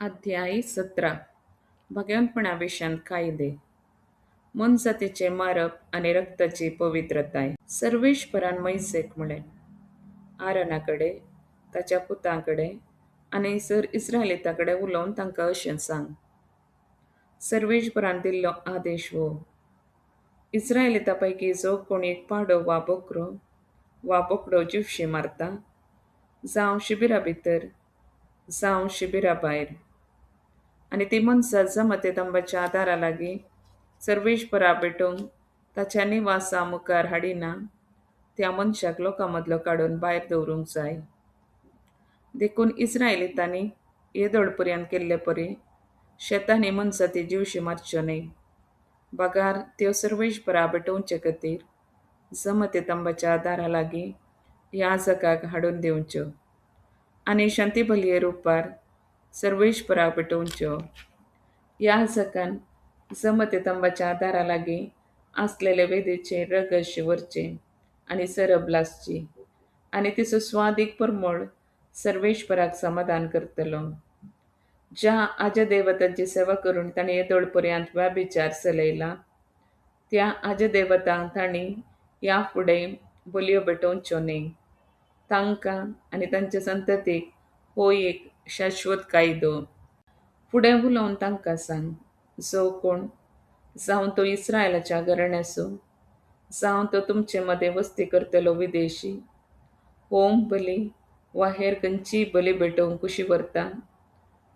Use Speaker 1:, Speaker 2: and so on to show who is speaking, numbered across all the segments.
Speaker 1: अध्याय 17 भगवंतपणाविषयी कायदे मनजातीचे मारप आणि रक्ताची पवित्रताय सर्वेश्वरान मैसेक म्हणे आरनाकडे ताच्या पुतांकडे आणि सर इस्रायलिताकडे उलोवन तांकां अशें सांग. सर्वेश्वरान दिल्लो आदेश हो. इस्रायलिता पैकी जो कोणी एक पाडो वा बोकडो जिवशी मारता, जावं शिबिरा भितर जावं शिबिरा भायर, आणि ती मनसा जमते तंबाच्या आदारा लागीं सर्वेश्वरा भेटोवंक ताच्या निवासा मुखार हाडिना, त्या मनशाक लोकां मदलो काडून भायर दवरूंक जाय. देखून इस्रायलितांनी येदोळपर्यंत केल्ले परी शेतांनी मनसा ती जिवशी मारच्यो न्हय. बागार त्यो सर्वेश्वरा भेटोवचे खातीर जमते तंबाच्या आदारा लागीं याजकाक हाडून दिवच्यो आनी शांती बलये रुपार सर्वेश्वराक भेटोवच्यो. याजकान जमते तंबाच्या आदारा लागीं आसलेले वेदेचेर रगत शिवरचे आनी सरब लासची, आनी तिचो स्वादीक परमळ सर्वेश्वराक समाधान करतलो. ज्या आज्या देवतांची सेवा करून ताणें येदोळपर्यंत व्याभिचार चलयला, त्या आज्या देवतांक तांणी ह्या फुडें बलयो भेटोवच्यो न्हय. तांकां आनी तांच्या संततीक हो एक शाश्वत कायदो. फुडें उलोवन तांकां सांग. जो कोण, जावं तो इस्रायलाच्या घराण्याचो जावं तो तुमचे मदें वस्ती करतलो विदेशी, होम बली वा हेर खंयचीय बली भेटोवंक कुशी व्हरता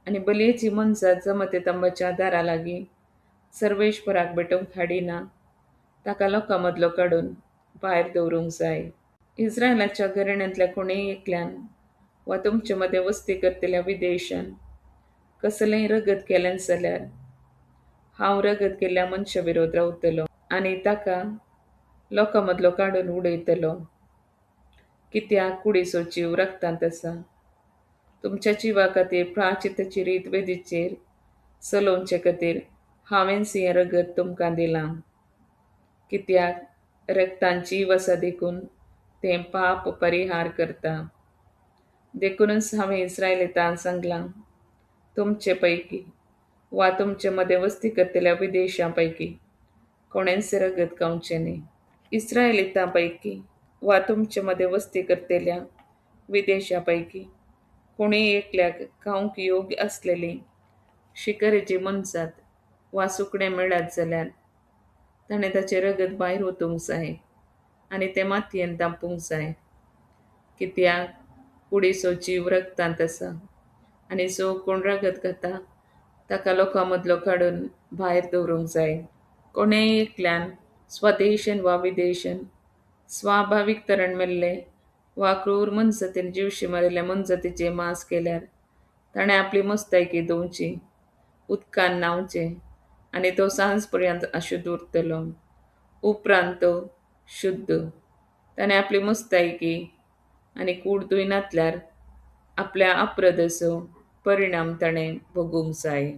Speaker 1: आनी बलयेची मनसा जमते तंबाच्या आदारा लागीं सर्वेश्वराक भेटोवंक हाडिना, ताका लोकां मदलो काडून भायर दवरूंक जाय. इस्रायलाच्या घराण्यांतल्या कोणेय एकल्यान वा तुमचे मदें वस्ती करतल्या विदेशान कसलेंय रगत केलें जाल्यार हांव रगत केल्ल्या मनशा विरोध रावतलो आनी ताका लोकां मदलो काडून उडयतलो, कित्याक कुडीचो जीव रक्तांत आसा. तुमच्या जिवा खातीर प्राचित्ताची रीत वेदीचेर चलोवचे खातीर हांवेंच हें रगत तुमकां दिलां, कित्याक रक्तान जीव आसा देखून तें पाप परिहार करता. देखूनच हांवें इस्रायलितांक सांगलां, तुमचे पैकी वा तुमचे मदें वस्ती करतल्या विदेशां पैकी कोणेंच रगत खावचें न्हय. इस्रायलितां पैकी वा तुमचे मदें वस्ती करतल्या विदेशा पैकी कोणेय एकल्याक खावंक योग्य आसलेली शिकरेची मनसात वा सुकणें मेळत जाल्यार ताणें ताचें रगत भायर वचूंक जाय आनी तें मातयेन धांपूंक जाय, कित्याक कुडीचो जीव रक्तांत आसा. आनी जो कोण रगत खाता ताका लोकां मदलो काडून भायर दवरूंक जाय. कोणेय एकल्यान स्वदेशान वा विदेशान स्वाभावीक तरेन मेल्ले वा क्रूर मनजातीन जिवशी मारिल्ल्या मनजातीचें मांस केल्यार ताणें आपली मस्तायकी धुवची, उदकान न्हांवचें आनी तो सांज पर्यंत अशुध्द उरतलो. उपरांत तो शुद्ध. ताणें आपली मस्तायकी आनी कूड धुयनातल्यार आपल्या अपराधाचो परिणाम ताणें भोगूंक जाय.